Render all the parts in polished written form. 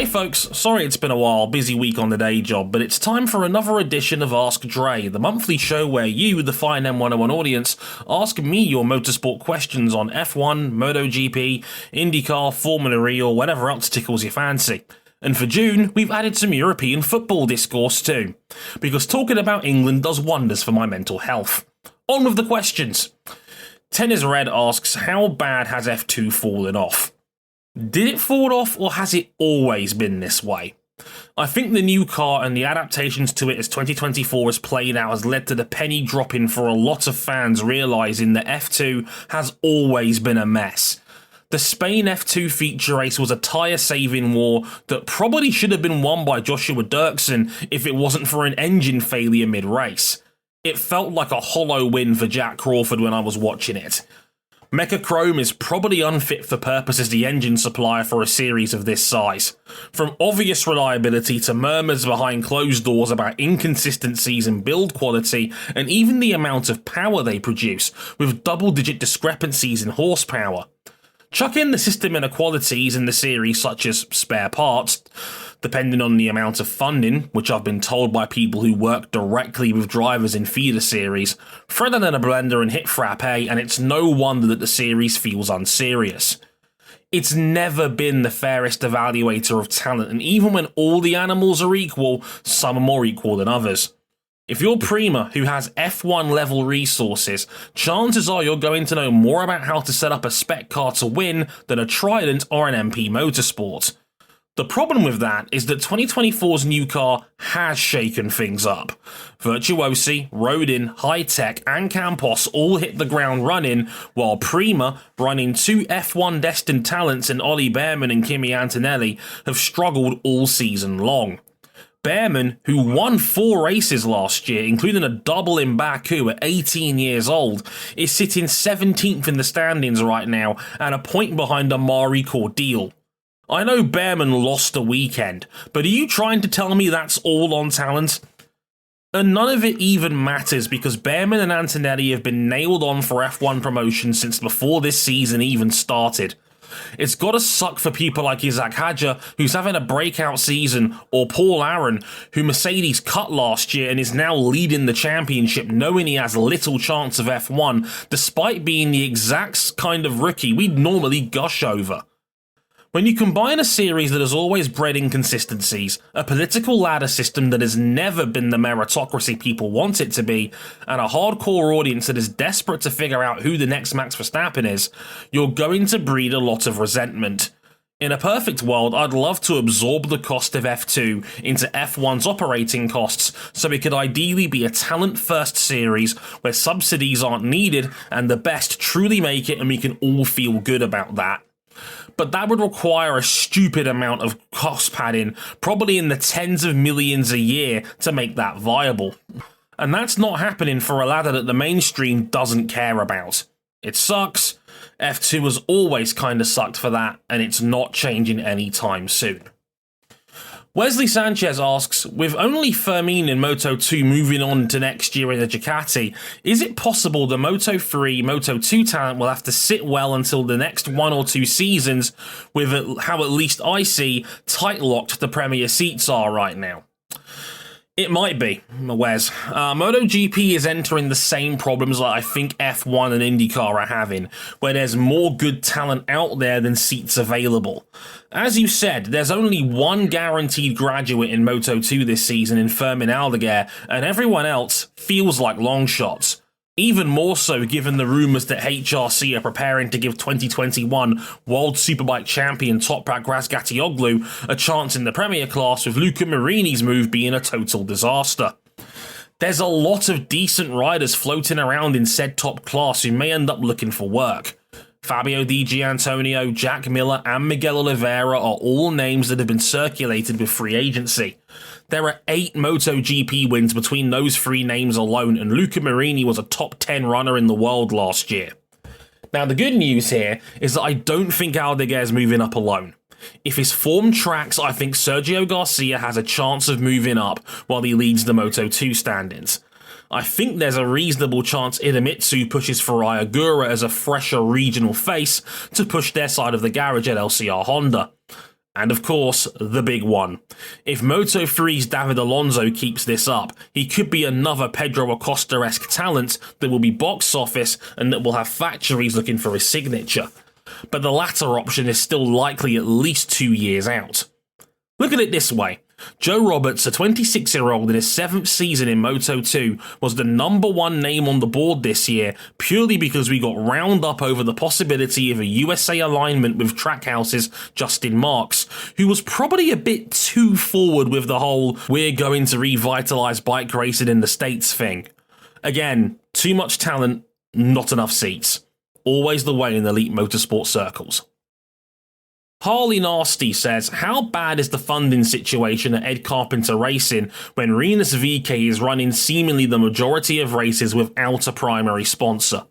Hey folks, sorry it's been a while, busy week on the day job, but it's time for another edition of Ask Dre, the monthly show where you, the fine M101 audience, ask me your motorsport questions on F1, MotoGP, IndyCar, Formula E, or whatever else tickles your fancy. And for June, we've added some European football discourse too, because talking about England does wonders for my mental health. On with the questions. Tennis Red asks, how bad has F2 fallen off? Did it fall off, or has it always been this way? I think the new car and the adaptations to it as 2024 has played out has led to the penny dropping for a lot of fans realising that F2 has always been a mess. The Spain F2 feature race was a tyre-saving war that probably should have been won by Joshua Dirksen if it wasn't for an engine failure mid-race. It felt like a hollow win for Jack Crawford when I was watching it. Mecha Chrome is probably unfit for purpose as the engine supplier for a series of this size. From obvious reliability to murmurs behind closed doors about inconsistencies in build quality and even the amount of power they produce, with double-digit discrepancies in horsepower. Chuck in the system inequalities in the series such as spare parts, depending on the amount of funding, which I've been told by people who work directly with drivers in feeder series, thread in a blender and hit frappe, and it's no wonder that the series feels unserious. It's never been the fairest evaluator of talent, and even when all the animals are equal, some are more equal than others. If you're Prima, who has F1 level resources, chances are you're going to know more about how to set up a spec car to win than a Trident or an MP Motorsport. The problem with that is that 2024's new car has shaken things up. Virtuosi, Rodin, High-Tech and Campos all hit the ground running, while Prima, running two F1 destined talents in Ollie Bearman and Kimi Antonelli, have struggled all season long. Bearman, who won 4 races last year, including a double in Baku at 18 years old, is sitting 17th in the standings right now and a point behind Amari Cordeal. I know Bearman lost a weekend, but are you trying to tell me that's all on talent? And none of it even matters because Bearman and Antonelli have been nailed on for F1 promotion since before this season even started. It's gotta suck for people like Isaac Hadjar, who's having a breakout season, or Paul Aaron, who Mercedes cut last year and is now leading the championship knowing he has little chance of F1, despite being the exact kind of rookie we'd normally gush over. When you combine a series that has always bred inconsistencies, a political ladder system that has never been the meritocracy people want it to be, and a hardcore audience that is desperate to figure out who the next Max Verstappen is, you're going to breed a lot of resentment. In a perfect world, I'd love to absorb the cost of F2 into F1's operating costs so it could ideally be a talent-first series where subsidies aren't needed and the best truly make it and we can all feel good about that. But that would require a stupid amount of cost padding, probably in the tens of millions a year, to make that viable. And that's not happening for a ladder that the mainstream doesn't care about. It sucks, F2 has always kinda sucked for that, and it's not changing anytime soon. Wesley Sanchez asks, with only Firmin in Moto2 moving on to next year in the Ducati, is it possible the Moto3, Moto2 talent will have to sit well until the next 1 or 2 seasons with how at least I see tight-locked the Premier seats are right now? It might be, Wes. MotoGP is entering the same problems that I think F1 and IndyCar are having, where there's more good talent out there than seats available. As you said, there's only one guaranteed graduate in Moto2 this season in Fermin Aldeguer, and everyone else feels like long shots. Even more so given the rumours that HRC are preparing to give 2021 World Superbike champion Toprak Razgatlioglu a chance in the Premier class, with Luca Marini's move being a total disaster. There's a lot of decent riders floating around in said top class who may end up looking for work. Fabio Di Gianantonio, Jack Miller and Miguel Oliveira are all names that have been circulated with free agency. There are 8 MotoGP wins between those 3 names alone, and Luca Marini was a top 10 runner in the world last year. Now the good news here is that I don't think Aldeguer's moving up alone. If his form tracks, I think Sergio Garcia has a chance of moving up while he leads the Moto2 standings. I think there's a reasonable chance Idemitsu pushes for Ayagura as a fresher regional face to push their side of the garage at LCR Honda. And of course, the big one. If Moto3's David Alonso keeps this up, he could be another Pedro Acosta-esque talent that will be box office and that will have factories looking for his signature. But the latter option is still likely at least 2 years out. Look at it this way. Joe Roberts, a 26-year-old in his 7th season in Moto2, was the #1 name on the board this year purely because we got round up over the possibility of a USA alignment with Trackhouse's Justin Marks, who was probably a bit too forward with the whole "we're going to revitalise bike racing in the States" thing. Again, too much talent, not enough seats. Always the way in elite motorsport circles. Harley Nasty says, how bad is the funding situation at Ed Carpenter Racing when Rinus VeeKay is running seemingly the majority of races without a primary sponsor?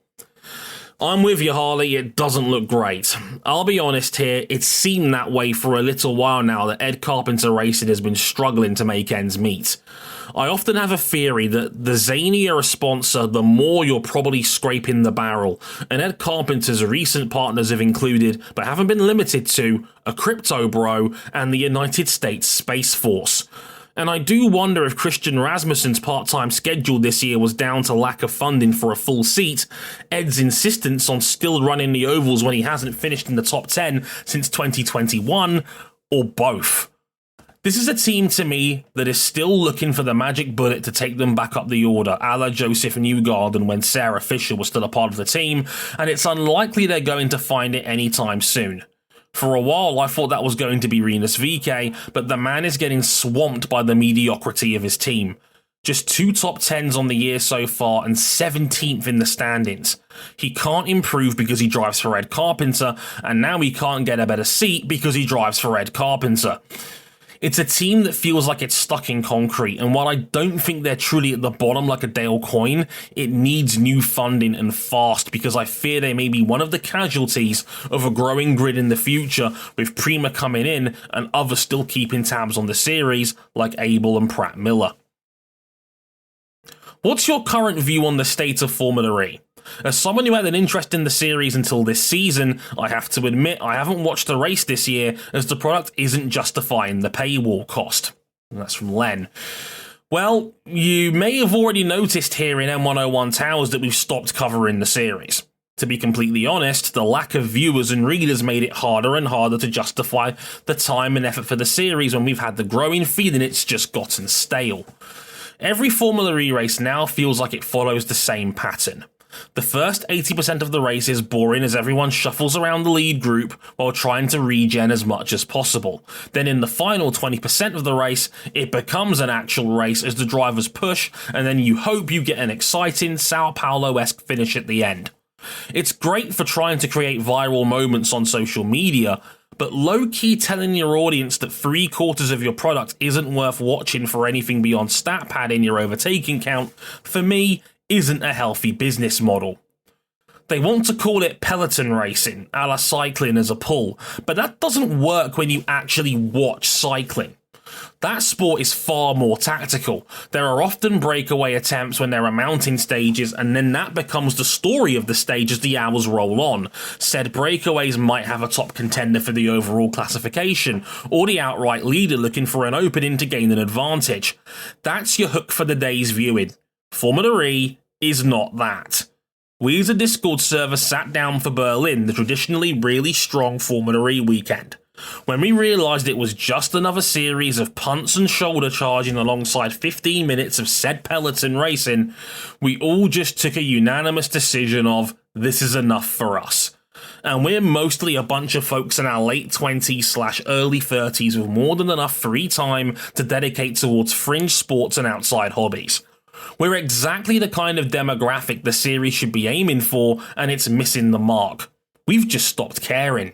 I'm with you, Harley, it doesn't look great. I'll be honest here, it's seemed that way for a little while now that Ed Carpenter Racing has been struggling to make ends meet. I often have a theory that the zanier a sponsor, the more you're probably scraping the barrel, and Ed Carpenter's recent partners have included, but haven't been limited to, a Crypto Bro and the United States Space Force. And I do wonder if Christian Rasmussen's part-time schedule this year was down to lack of funding for a full seat, Ed's insistence on still running the ovals when he hasn't finished in the top 10 since 2021, or both. This is a team to me that is still looking for the magic bullet to take them back up the order, a la Joseph Newgarden when Sarah Fisher was still a part of the team, and it's unlikely they're going to find it anytime soon. For a while, I thought that was going to be Rinus VeeKay, but the man is getting swamped by the mediocrity of his team. Just 2 top 10s on the year so far and 17th in the standings. He can't improve because he drives for Ed Carpenter, and now he can't get a better seat because he drives for Ed Carpenter. It's a team that feels like it's stuck in concrete, and while I don't think they're truly at the bottom like a Dale Coyne, it needs new funding and fast because I fear they may be one of the casualties of a growing grid in the future with Prima coming in and others still keeping tabs on the series like Abel and Pratt Miller. What's your current view on the state of Formula E? As someone who had an interest in the series until this season, I have to admit I haven't watched a race this year as the product isn't justifying the paywall cost. And that's from Len. Well, you may have already noticed here in M101 Towers that we've stopped covering the series. To be completely honest, the lack of viewers and readers made it harder and harder to justify the time and effort for the series when we've had the growing feeling it's just gotten stale. Every Formula E race now feels like it follows the same pattern. The first 80% of the race is boring as everyone shuffles around the lead group while trying to regen as much as possible. Then in the final 20% of the race, it becomes an actual race as the drivers push, and then you hope you get an exciting Sao Paulo-esque finish at the end. It's great for trying to create viral moments on social media, but low-key telling your audience that 3/4 of your product isn't worth watching for anything beyond stat pad in your overtaking count, for me, isn't a healthy business model. They want to call it peloton racing, a la cycling as a pull, but that doesn't work when you actually watch cycling. That sport is far more tactical. There are often breakaway attempts when there are mountain stages, and then that becomes the story of the stage as the hours roll on. Said breakaways might have a top contender for the overall classification, or the outright leader looking for an opening to gain an advantage. That's your hook for the day's viewing. Formula E is not that. We as a Discord server sat down for Berlin, the traditionally really strong Formula E weekend. When we realised it was just another series of punts and shoulder charging alongside 15 minutes of said peloton racing, we all just took a unanimous decision of, this is enough for us. And we're mostly a bunch of folks in our late 20s/early 30s with more than enough free time to dedicate towards fringe sports and outside hobbies. We're exactly the kind of demographic the series should be aiming for, and it's missing the mark. We've just stopped caring.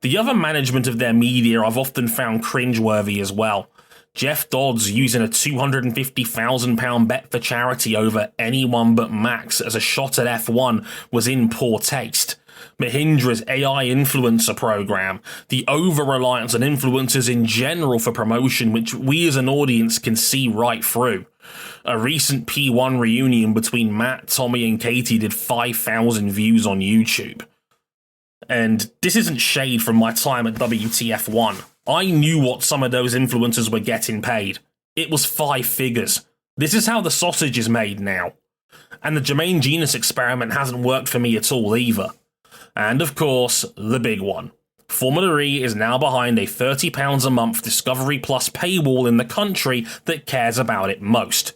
The other management of their media I've often found cringeworthy as well. Jeff Dodds using a £250,000 bet for charity over anyone but Max as a shot at F1 was in poor taste. Mahindra's AI influencer program, the over-reliance on influencers in general for promotion, which we as an audience can see right through. A recent P1 reunion between Matt, Tommy and Katie did 5,000 views on YouTube. And this isn't shade from my time at WTF1. I knew what some of those influencers were getting paid. It was 5 figures. This is how the sausage is made now. And the Jermaine Genius experiment hasn't worked for me at all either. And of course, the big one. Formula E is now behind a £30 a month Discovery Plus paywall in the country that cares about it most.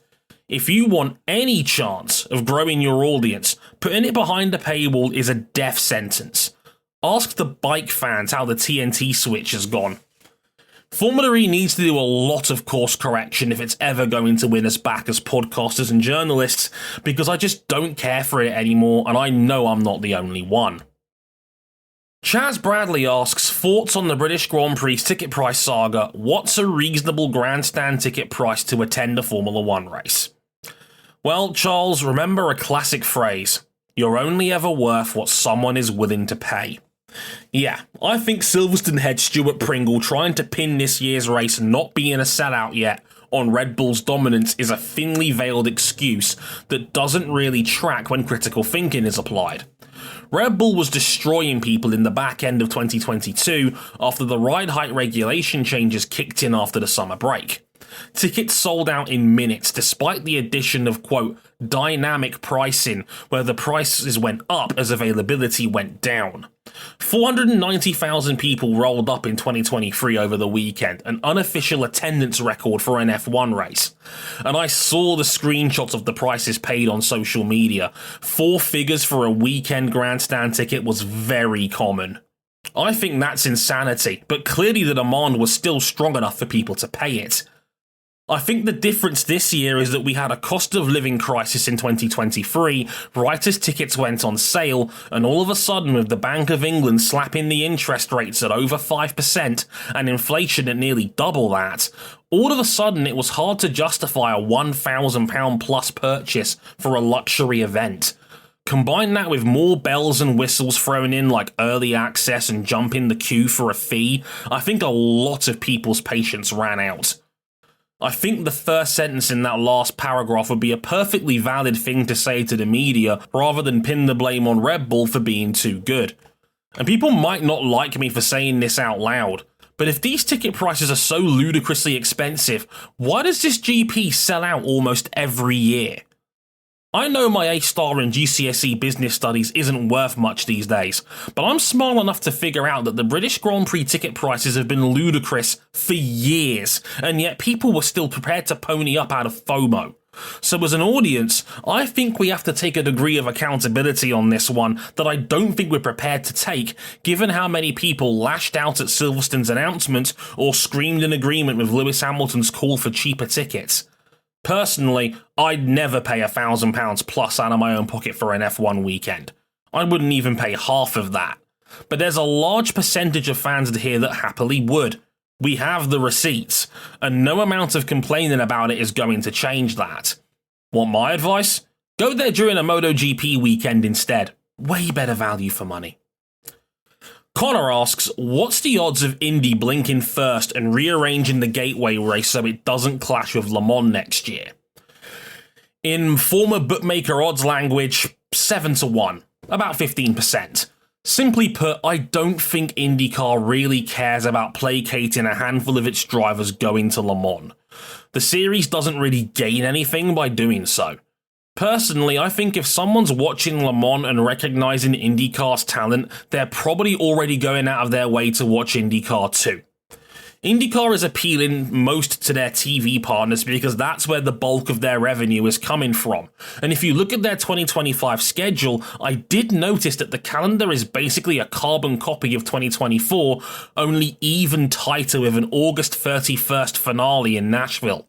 If you want any chance of growing your audience, putting it behind a paywall is a death sentence. Ask the bike fans how the TNT switch has gone. Formula E needs to do a lot of course correction if it's ever going to win us back as podcasters and journalists, because I just don't care for it anymore, and I know I'm not the only one. Chaz Bradley asks, thoughts on the British Grand Prix ticket price saga? What's a reasonable grandstand ticket price to attend a Formula One race? Well, Charles, remember a classic phrase. You're only ever worth what someone is willing to pay. Yeah, I think Silverstone head Stuart Pringle trying to pin this year's race not being a sellout yet on Red Bull's dominance is a thinly veiled excuse that doesn't really track when critical thinking is applied. Red Bull was destroying people in the back end of 2022 after the ride height regulation changes kicked in after the summer break. Tickets sold out in minutes despite the addition of, quote, dynamic pricing, where the prices went up as availability went down. 490,000 people rolled up in 2023 over the weekend, an unofficial attendance record for an F1 race. And I saw the screenshots of the prices paid on social media. 4 figures for a weekend grandstand ticket was very common. I think that's insanity, but clearly the demand was still strong enough for people to pay it. I think the difference this year is that we had a cost of living crisis in 2023, right as tickets went on sale, and all of a sudden with the Bank of England slapping the interest rates at over 5% and inflation at nearly double that, all of a sudden it was hard to justify a £1,000 plus purchase for a luxury event. Combine that with more bells and whistles thrown in like early access and jump in the queue for a fee, I think a lot of people's patience ran out. I think the first sentence in that last paragraph would be a perfectly valid thing to say to the media rather than pin the blame on Red Bull for being too good. And people might not like me for saying this out loud, but if these ticket prices are so ludicrously expensive, why does this GP sell out almost every year? I know my A-star in GCSE Business Studies isn't worth much these days, but I'm smart enough to figure out that the British Grand Prix ticket prices have been ludicrous for years, and yet people were still prepared to pony up out of FOMO. So as an audience, I think we have to take a degree of accountability on this one that I don't think we're prepared to take, given how many people lashed out at Silverstone's announcement or screamed in agreement with Lewis Hamilton's call for cheaper tickets. Personally, I'd never pay £1,000 plus out of my own pocket for an F1 weekend. I wouldn't even pay half of that. But there's a large percentage of fans here that happily would. We have the receipts, and no amount of complaining about it is going to change that. Want my advice? Go there during a MotoGP weekend instead. Way better value for money. Connor asks, what's the odds of Indy blinking first and rearranging the Gateway race so it doesn't clash with Le Mans next year? In former bookmaker odds language, 7-1, about 15%. Simply put, I don't think IndyCar really cares about placating a handful of its drivers going to Le Mans. The series doesn't really gain anything by doing so. Personally, I think if someone's watching Le Mans and recognizing IndyCar's talent, they're probably already going out of their way to watch IndyCar too. IndyCar is appealing most to their TV partners because that's where the bulk of their revenue is coming from. And if you look at their 2025 schedule, I did notice that the calendar is basically a carbon copy of 2024, only even tighter with an August 31st finale in Nashville.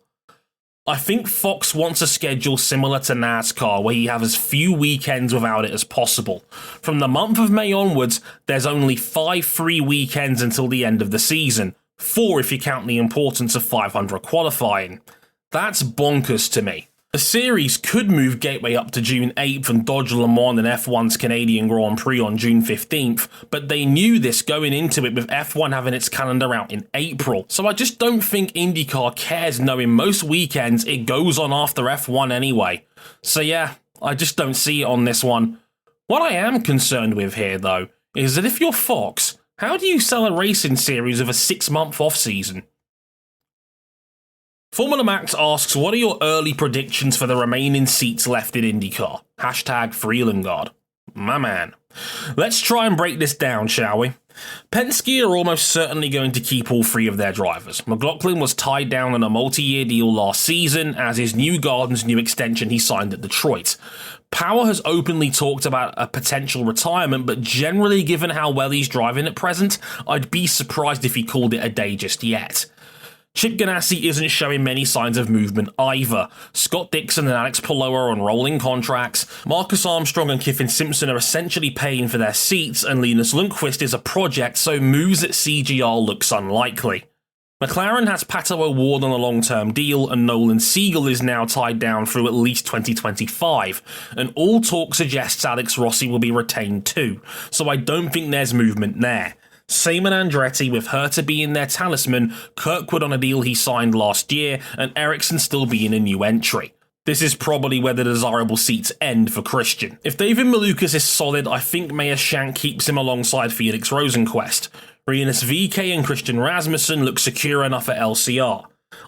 I think Fox wants a schedule similar to NASCAR, where you have as few weekends without it as possible. From the month of May onwards, there's only 5 free weekends until the end of the season, 4 if you count the importance of 500 qualifying. That's bonkers to me. The series could move Gateway up to June 8th and dodge Le Mans and F1's Canadian Grand Prix on June 15th, but they knew this going into it with F1 having its calendar out in April, so I just don't think IndyCar cares knowing most weekends it goes on after F1 anyway. So yeah, I just don't see it on this one. What I am concerned with here though, is that if you're Fox, how do you sell a racing series with a 6-month off-season? Formula Max asks, what are your early predictions for the remaining seats left in IndyCar? #FreeLingard. My man. Let's try and break this down, shall we? Penske are almost certainly going to keep all 3 of their drivers. McLaughlin was tied down on a multi-year deal last season, as is Newgarden's new extension he signed at Detroit. Power has openly talked about a potential retirement, but generally given how well he's driving at present, I'd be surprised if he called it a day just yet. Chip Ganassi isn't showing many signs of movement either. Scott Dixon and Alex Palou are on rolling contracts. Marcus Armstrong and Kiffin Simpson are essentially paying for their seats, and Linus Lundqvist is a project, so moves at CGR looks unlikely. McLaren has Pato O'Ward on a long-term deal, and Nolan Siegel is now tied down through at least 2025, and all talk suggests Alex Rossi will be retained too, so I don't think there's movement there. Same with Andretti, with Herta being their talisman, Kirkwood on a deal he signed last year, and Ericsson still being a new entry. This is probably where the desirable seats end for Christian. If David Malukas is solid, I think Meyer Shank keeps him alongside Felix Rosenquist. Rinus VeeKay and Christian Rasmussen look secure enough at LCR.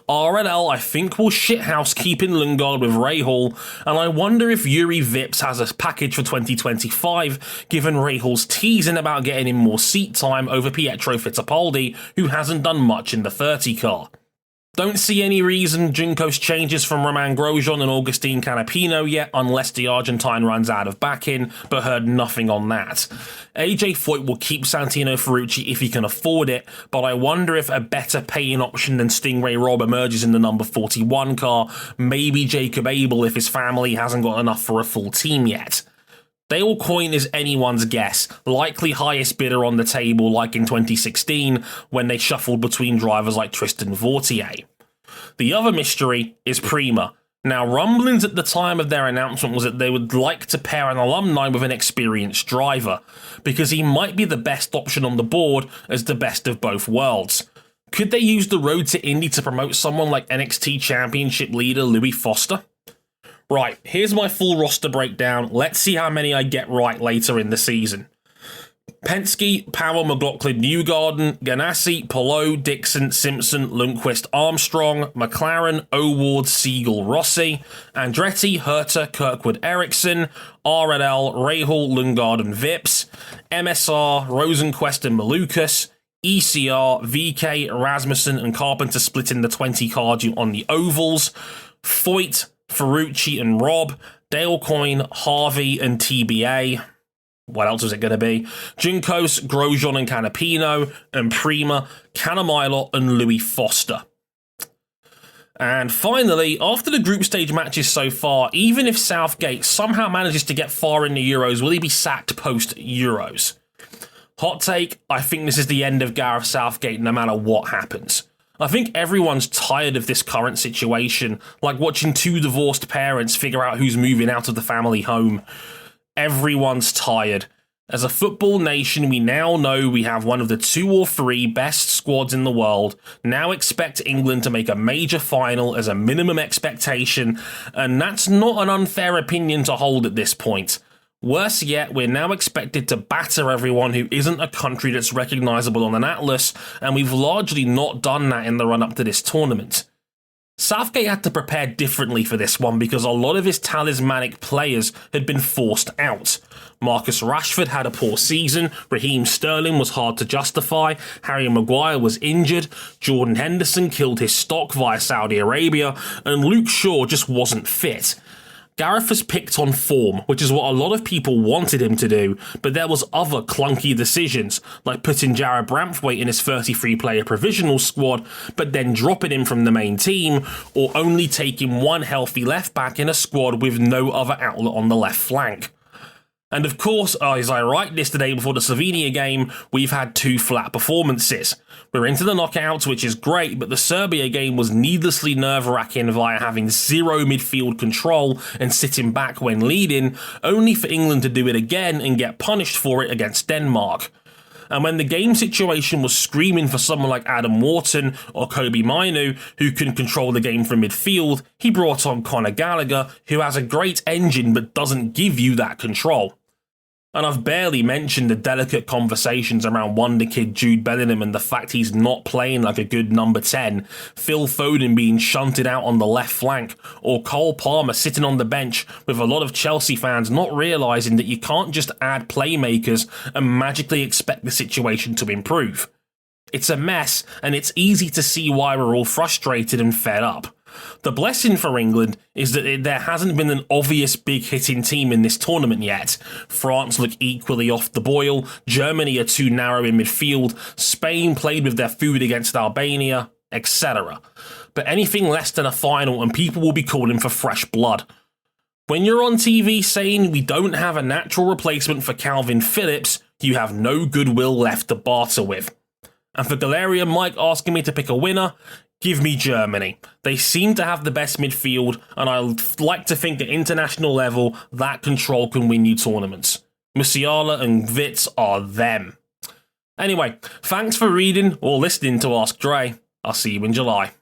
RLL, I think, will shithouse keeping Lundgaard with Rahal, and I wonder if Yuri Vips has a package for 2025, given Rahal's teasing about getting him more seat time over Pietro Fittipaldi, who hasn't done much in the 30 car. Don't see any reason Juncos changes from Romain Grosjean and Augustin Canapino yet, unless the Argentine runs out of backing, but heard nothing on that. AJ Foyt will keep Santino Ferrucci if he can afford it, but I wonder if a better paying option than Stingray Robb emerges in the number 41 car, maybe Jacob Abel if his family hasn't got enough for a full team yet. Dale Coyne is anyone's guess, likely highest bidder on the table like in 2016 when they shuffled between drivers like Tristan Vautier. The other mystery is Prima. Now, rumblings at the time of their announcement was that they would like to pair an alumni with an experienced driver, because he might be the best option on the board as the best of both worlds. Could they use the road to Indy to promote someone like NXT Championship leader Louis Foster? Right, here's my full roster breakdown. Let's see how many I get right later in the season. Penske, Power, McLaughlin, Newgarden, Ganassi, Palou, Dixon, Simpson, Lundqvist, Armstrong, McLaren, O'Ward, Siegel, Rossi, Andretti, Herta, Kirkwood, Ericsson, RLL, Rahal, Lundgaard and Vips, MSR, Rosenquist and Malukas, ECR, VK, Rasmussen and Carpenter splitting the 20 car on the ovals, Foyt, Ferrucci and Robb, Dale Coyne, Harvey and TBA. What else is it going to be? Juncos, Grosjean and Canapino, and Prima, Canamailot and Louis Foster. And finally, after the group stage matches so far, even if Southgate somehow manages to get far in the Euros, will he be sacked post-Euros? Hot take, I think this is the end of Gareth Southgate no matter what happens. I think everyone's tired of this current situation, like watching 2 divorced parents figure out who's moving out of the family home. Everyone's tired. As a football nation, we now know we have one of the 2 or 3 best squads in the world. Now expect England to make a major final as a minimum expectation, and that's not an unfair opinion to hold at this point. Worse yet, we're now expected to batter everyone who isn't a country that's recognisable on an atlas, and we've largely not done that in the run-up to this tournament. Southgate had to prepare differently for this one because a lot of his talismanic players had been forced out. Marcus Rashford had a poor season, Raheem Sterling was hard to justify, Harry Maguire was injured, Jordan Henderson killed his stock via Saudi Arabia, and Luke Shaw just wasn't fit. Gareth has picked on form, which is what a lot of people wanted him to do, but there was other clunky decisions, like putting Jared Braithwaite in his 33-player provisional squad, but then dropping him from the main team, or only taking one healthy left-back in a squad with no other outlet on the left flank. And of course, as I write this today before the Slovenia game, we've had 2 flat performances. We're into the knockouts, which is great, but the Serbia game was needlessly nerve-wracking via having 0 midfield control and sitting back when leading, only for England to do it again and get punished for it against Denmark. And when the game situation was screaming for someone like Adam Wharton or Kobe Mainu, who can control the game from midfield, he brought on Conor Gallagher, who has a great engine but doesn't give you that control. And I've barely mentioned the delicate conversations around wonder kid Jude Bellingham and the fact he's not playing like a good number 10, Phil Foden being shunted out on the left flank, or Cole Palmer sitting on the bench, with a lot of Chelsea fans not realising that you can't just add playmakers and magically expect the situation to improve. It's a mess, and it's easy to see why we're all frustrated and fed up. The blessing for England is that there hasn't been an obvious big-hitting team in this tournament yet. France look equally off the boil, Germany are too narrow in midfield, Spain played with their food against Albania, etc. But anything less than a final and people will be calling for fresh blood. When you're on TV saying we don't have a natural replacement for Calvin Phillips, you have no goodwill left to barter with. And for Galarian Mike asking me to pick a winner, give me Germany. They seem to have the best midfield, and I like to think at international level that control can win you tournaments. Musiala and Witz are them. Anyway, thanks for reading or listening to Ask Dre. I'll see you in July.